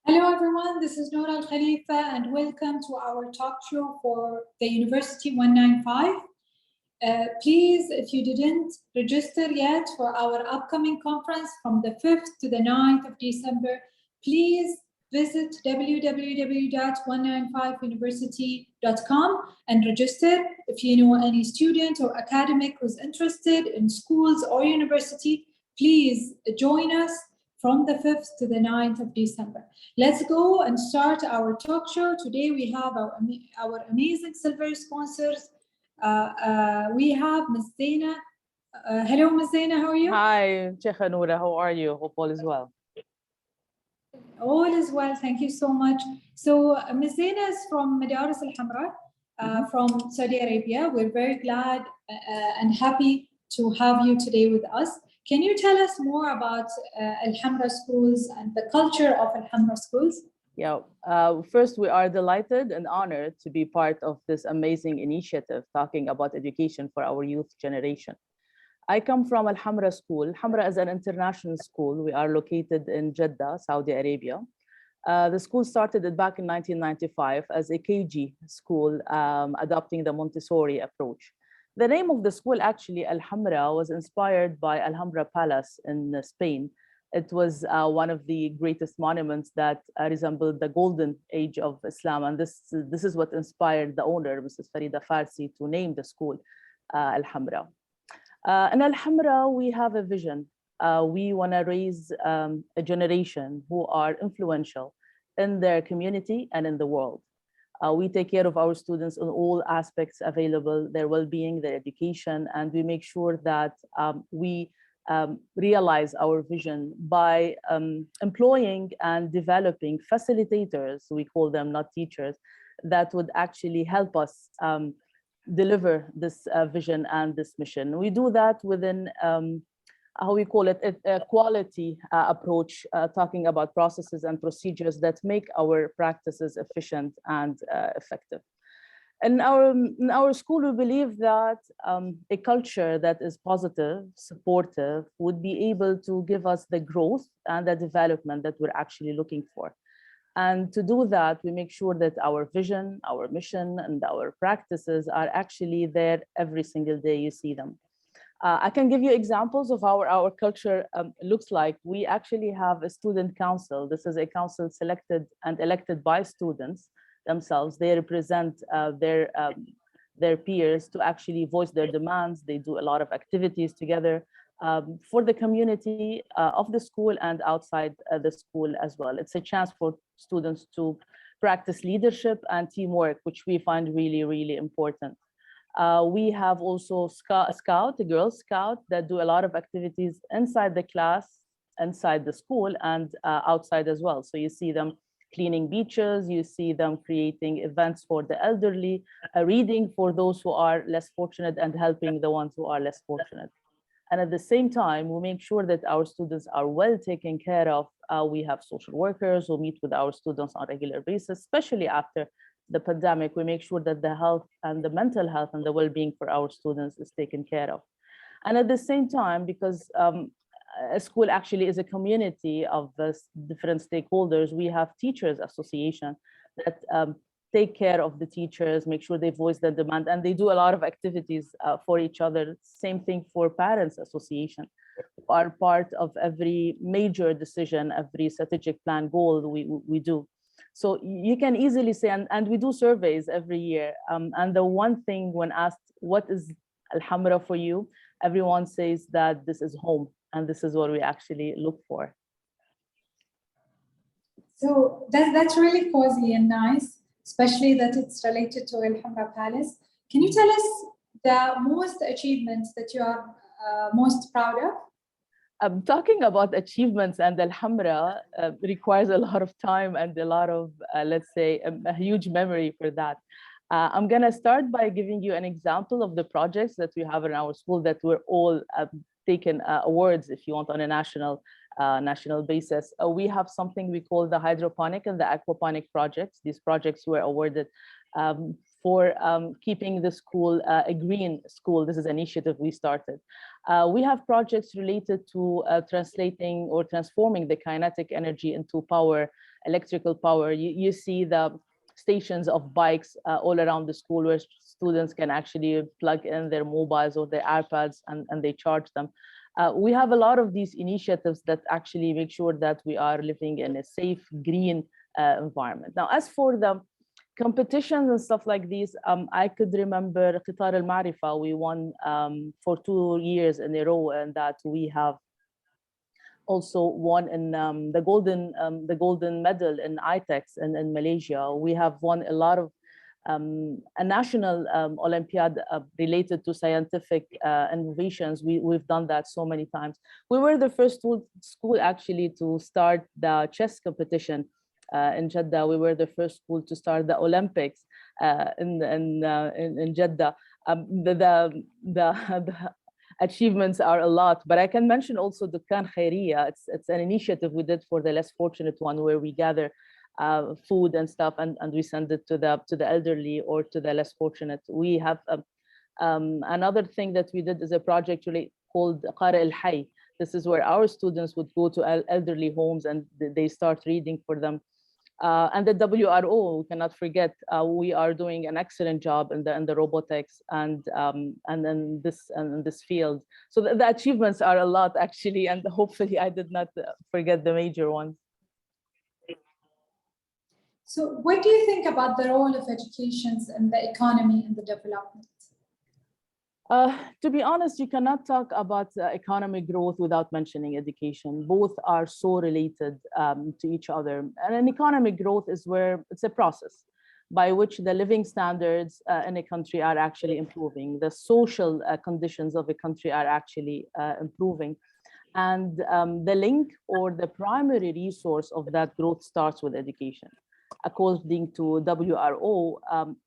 Hello everyone, this is Noor Al Khalifa and welcome to our talk show for the University 195. Please, if you didn't register yet for our upcoming conference from the 5th to the 9th of December, please visit www.195university.com and register. If you know any student or academic who's interested in schools or university, please join us from the 5th to the 9th of December. Let's go and start our talk show. Today we have our amazing silver sponsors. We have Ms. Zaina. Hello, Ms. Zaina, how are you? Hi, Sheikh Noura, how are you? Hope all is well. All is well, thank you so much. So Ms. Zaina is from Madaris Al Hamraa, from Saudi Arabia. We're very glad and happy to have you today with us. Can you tell us more about Al Hamraa schools and the culture of Al Hamraa schools? Yeah, first, we are delighted and honored to be part of this amazing initiative talking about education for our youth generation. I come from Al Hamraa School. Hamraa is an international school. We are located in Jeddah, Saudi Arabia. The school started back in 1995 as a KG school, adopting the Montessori approach. The name of the school, actually, Al Hamraa, was inspired by Alhambra Palace in Spain. It was one of the greatest monuments that resembled the golden age of Islam. And this is what inspired the owner, Mrs. Farida Farsi, to name the school Al Hamraa. In Al Hamraa, we have a vision. We want to raise a generation who are influential in their community and in the world. We take care of our students in all aspects available, their well-being, their education, and we make sure that we realize our vision by employing and developing facilitators, we call them, not teachers, that would actually help us deliver this vision and this mission. We do that within how we call it, a quality approach, talking about processes and procedures that make our practices efficient and effective. In our school, we believe that a culture that is positive, supportive, would be able to give us the growth and the development that we're actually looking for. And to do that, we make sure that our vision, our mission, and our practices are actually there every single day you see them. I can give you examples of how our culture looks like. We actually have a student council. This is a council selected and elected by students themselves. They represent their peers to actually voice their demands. They do a lot of activities together for the community of the school and outside the school as well. It's a chance for students to practice leadership and teamwork, which we find really, really important. We have also a Girl Scout, that do a lot of activities inside the class, inside the school, and outside as well. So you see them cleaning beaches, you see them creating events for the elderly, reading for those who are less fortunate, and helping the ones who are less fortunate. And at the same time, we make sure that our students are well taken care of. We have social workers who meet with our students on a regular basis, especially after the pandemic. We make sure that the health and the mental health and the well-being for our students is taken care of. And at the same time, because a school actually is a community of different stakeholders, we have teachers association that take care of the teachers, make sure they voice their demand, and they do a lot of activities for each other. Same thing for parents association, who are part of every major decision, every strategic plan goal we do. So you can easily say, and we do surveys every year. And the one thing when asked, what is Al Hamraa for you? Everyone says that this is home, and this is what we actually look for. So that's really cozy and nice, especially that it's related to Al Hamraa Palace. Can you tell us the most achievements that you are most proud of? Talking about achievements and Al Hamraa requires a lot of time and a lot of, let's say, a huge memory for that. I'm going to start by giving you an example of the projects that we have in our school that were all taken awards, if you want, on a national basis. We have something we call the hydroponic and the aquaponic projects. These projects were awarded for keeping the school a green school. This is an initiative we started. We have projects related to translating or transforming the kinetic energy into power electrical power. You see the stations of bikes all around the school where students can actually plug in their mobiles or their iPads and they charge them. We have a lot of these initiatives that actually make sure that we are living in a safe, green environment. Now, as for the competitions and stuff like these, I could remember Qitar al-Marifa, we won for 2 years in a row, and that we have also won in the golden medal in ITEX in Malaysia. We have won a lot of a national Olympiad related to scientific innovations. We've done that so many times. We were the first school actually to start the chess competition in Jeddah. We were the first school to start the Olympics in Jeddah. The achievements are a lot, but I can mention also Dukkan Khairiya. It's an initiative we did for the less fortunate one, where we gather food and stuff and we send it to the elderly or to the less fortunate. We have another thing that we did is a project really called Qara al-Hay. This is where our students would go to elderly homes and they start reading for them. And the WRO, we cannot forget, we are doing an excellent job in the robotics and in this field. So the achievements are a lot actually, and hopefully I did not forget the major ones. So what do you think about the role of education in the economy and the development? To be honest, you cannot talk about economic growth without mentioning education. Both are so related to each other. And an economic growth is where it's a process by which the living standards in a country are actually improving. The social conditions of a country are actually improving. And the link or the primary resource of that growth starts with education. According to WRO,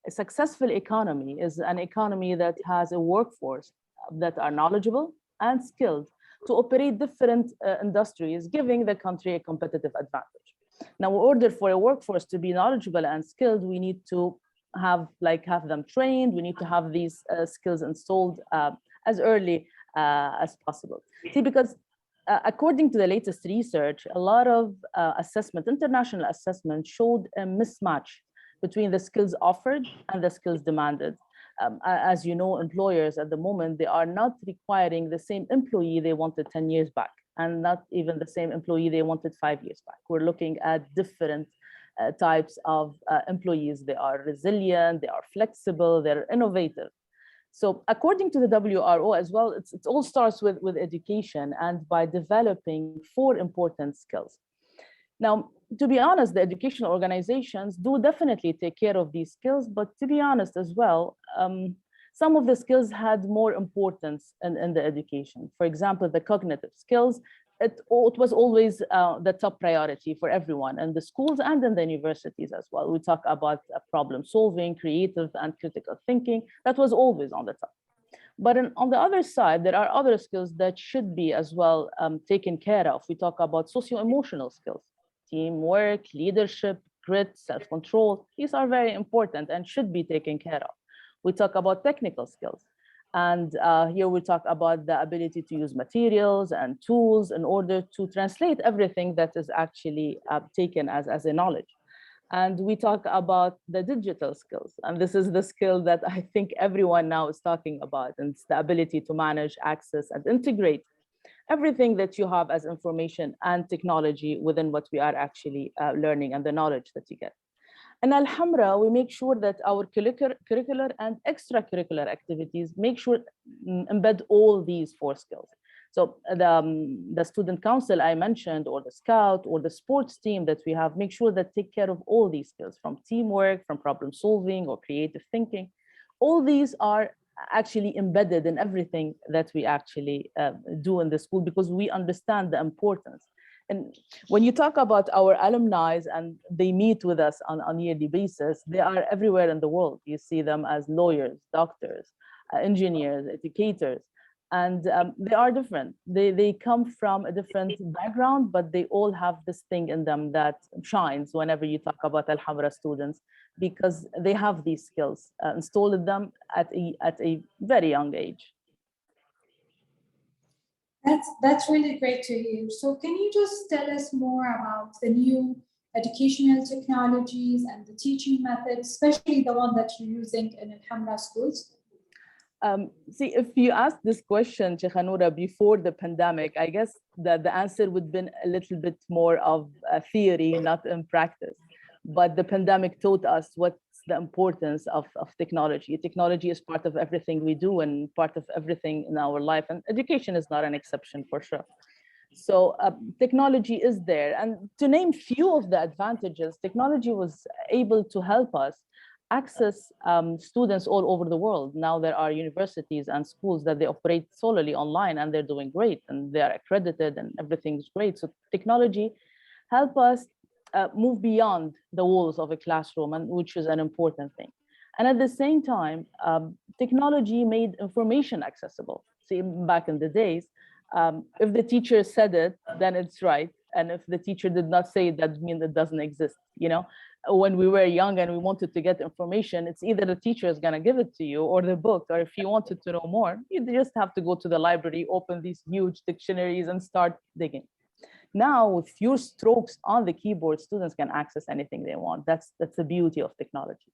a successful economy is an economy that has a workforce that are knowledgeable and skilled to operate different industries, giving the country a competitive advantage. Now, in order for a workforce to be knowledgeable and skilled, we need to have them trained. We need to have these skills installed as early as possible. See, because according to the latest research, a lot of international assessment showed a mismatch between the skills offered and the skills demanded. As you know, employers at the moment, they are not requiring the same employee they wanted 10 years back, and not even the same employee they wanted 5 years back. We're looking at different types of employees. They are resilient, they are flexible, they're innovative. So according to the WRO as well, it all starts with education and by developing 4 important skills. Now, to be honest, the educational organizations do definitely take care of these skills, but to be honest as well, some of the skills had more importance in the education. For example, the cognitive skills, it was always the top priority for everyone in the schools and in the universities as well. We talk about problem solving, creative and critical thinking. That was always on the top. But on the other side, there are other skills that should be as well taken care of. We talk about socio-emotional skills, teamwork, leadership, grit, self-control. These are very important and should be taken care of. We talk about technical skills. And here we talk about the ability to use materials and tools in order to translate everything that is actually taken as a knowledge. And we talk about the digital skills. And this is the skill that I think everyone now is talking about. And it's the ability to manage, access, and integrate everything that you have as information and technology within what we are actually learning and the knowledge that you get. In Hamraa, we make sure that our curricular and extracurricular activities embed all these 4 skills. So the student council I mentioned, or the scout, or the sports team that we have, make sure that take care of all these skills, from teamwork, from problem solving or creative thinking. All these are actually embedded in everything that we actually do in the school, because we understand the importance. And when you talk about our alumni and they meet with us on a yearly basis, they are everywhere in the world. You see them as lawyers, doctors, engineers, educators, and they are different. They come from a different background, but they all have this thing in them that shines whenever you talk about Hamraa students, because they have these skills installed in them at a very young age. That's really great to hear. So can you just tell us more about the new educational technologies and the teaching methods, especially the one that you're using in Hamraa schools? See, if you asked this question, Sheikha Noura, before the pandemic, I guess that the answer would have been a little bit more of a theory, not in practice. But the pandemic taught us what's the importance of technology. Technology is part of everything we do and part of everything in our life. And education is not an exception for sure. So technology is there. And to name few of the advantages, technology was able to help us access students all over the world. Now there are universities and schools that they operate solely online and they're doing great and they are accredited and everything's great. So technology help us move beyond the walls of a classroom, and which is an important thing. And at the same time, technology made information accessible. See, back in the days, if the teacher said it, then it's right. And if the teacher did not say it, that means it doesn't exist. You know, when we were young and we wanted to get information, it's either the teacher is going to give it to you or the book, or if you wanted to know more, you just have to go to the library, open these huge dictionaries and start digging. Now, with few strokes on the keyboard, students can access anything they want. That's the beauty of technology.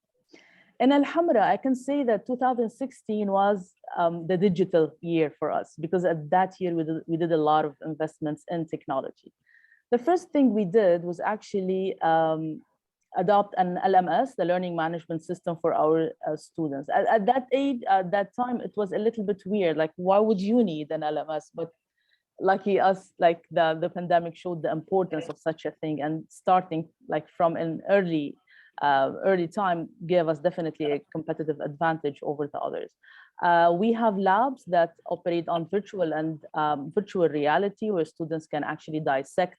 In Hamraa, I can say that 2016 was the digital year for us, because at that year we did a lot of investments in technology. The first thing we did was actually adopt an LMS, the learning management system, for our students. At that age, at that time, it was a little bit weird. Like, why would you need an LMS? But lucky us, like the pandemic showed the importance of such a thing, and starting like from an early time gave us definitely a competitive advantage over the others. We have labs that operate on virtual and virtual reality, where students can actually dissect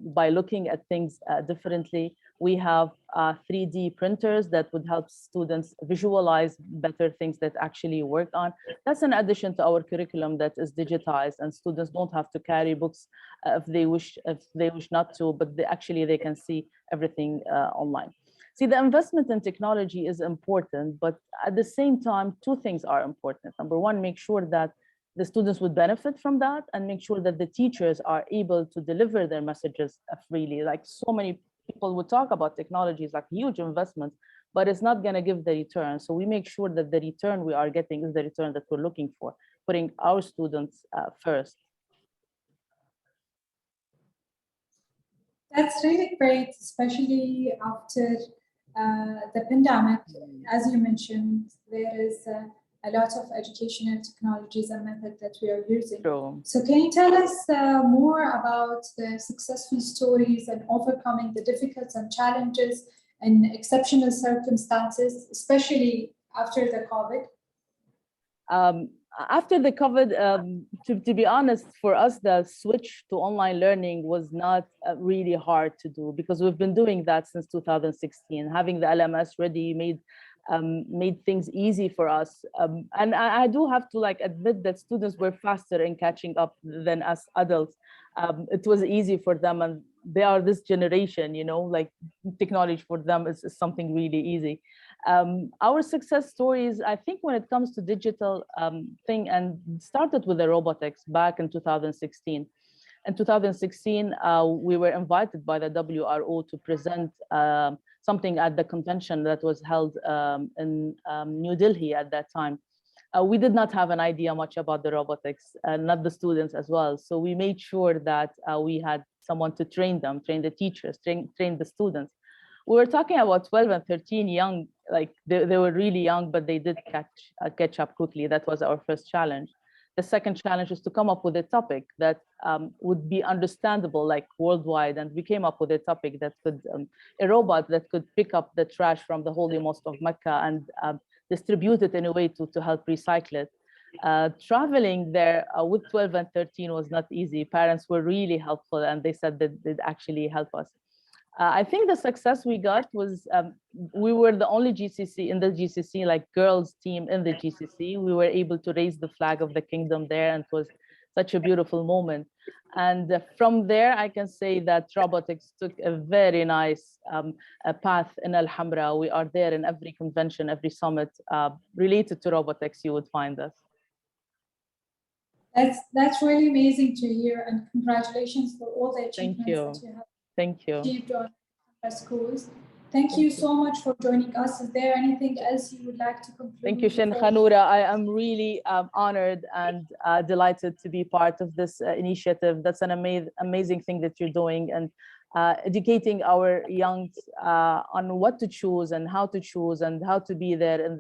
by looking at things differently. We have 3D printers that would help students visualize better things that actually work on. That's in addition to our curriculum that is digitized, and students don't have to carry books if they wish not to, but they can see everything online. See, the investment in technology is important, but at the same time, two things are important. Number one, make sure that the students would benefit from that, and make sure that the teachers are able to deliver their messages freely. Like, so many people would talk about technologies like huge investments, but it's not going to give the return. So we make sure that the return we are getting is the return that we're looking for, putting our students first. That's really great, especially after the pandemic. As you mentioned, there is a lot of educational technologies and methods that we are using. True. So can you tell us more about the successful stories and overcoming the difficulties and challenges and exceptional circumstances, especially after the COVID? After the COVID, to be honest, for us, the switch to online learning was not really hard to do, because we've been doing that since 2016. Having the LMS ready made things easy for us. And I do have to admit that students were faster in catching up than us adults. It was easy for them, and they are this generation, technology for them is something really easy. Our success stories, I think, when it comes to digital thing, and started with the robotics back in 2016. In 2016, we were invited by the WRO to present something at the convention that was held in New Delhi at that time. We did not have an idea much about the robotics, not the students as well. So we made sure that we had someone to train them, train the teachers, train the students. We were talking about 12 and 13 young, they were really young, but they did catch up quickly. That was our first challenge. The second challenge was to come up with a topic that would be understandable, worldwide. And we came up with a topic that could, a robot that could pick up the trash from the Holy Mosque of Mecca and distribute it in a way to help recycle it. Traveling there with 12 and 13 was not easy. Parents were really helpful, and they said that they'd actually help us. I think the success we got was we were the only GCC in the GCC, girls team in the GCC. We were able to raise the flag of the kingdom there, and it was such a beautiful moment. And from there, I can say that robotics took a very nice path in Hamraa. We are there in every convention, every summit related to robotics. You would find us. That's really amazing to hear, and congratulations for all the achievements that you have. Thank you. Achieved on schools. Thank you so much for joining us. Is there anything else you would like to conclude? Thank you, Sheikh Noura. I am really honored and delighted to be part of this initiative. That's an amazing thing that you're doing, and educating our young on what to choose and how to be there in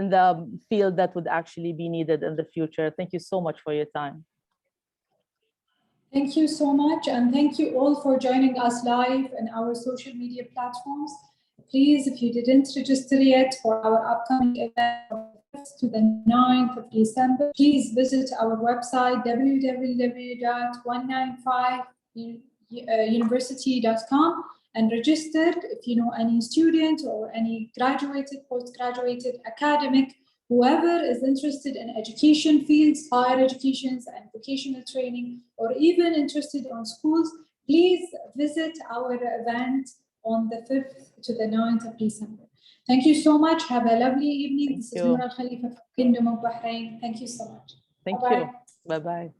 the field that would actually be needed in the future. Thank you so much for your time. Thank you so much, and thank you all for joining us live in our social media platforms. Please, if you didn't register yet for our upcoming event from the 5th to the 9th of December, please visit our website www.195university.com and register. If you know any student or any graduated, postgraduated, academic, whoever is interested in education fields, higher education and vocational training, or even interested in schools, please visit our event on the 5th to the 9th of December. Thank you so much. Have a lovely evening. This is Noura Khalifa from Kingdom of Bahrain. Thank you so much. Thank you. Bye-bye.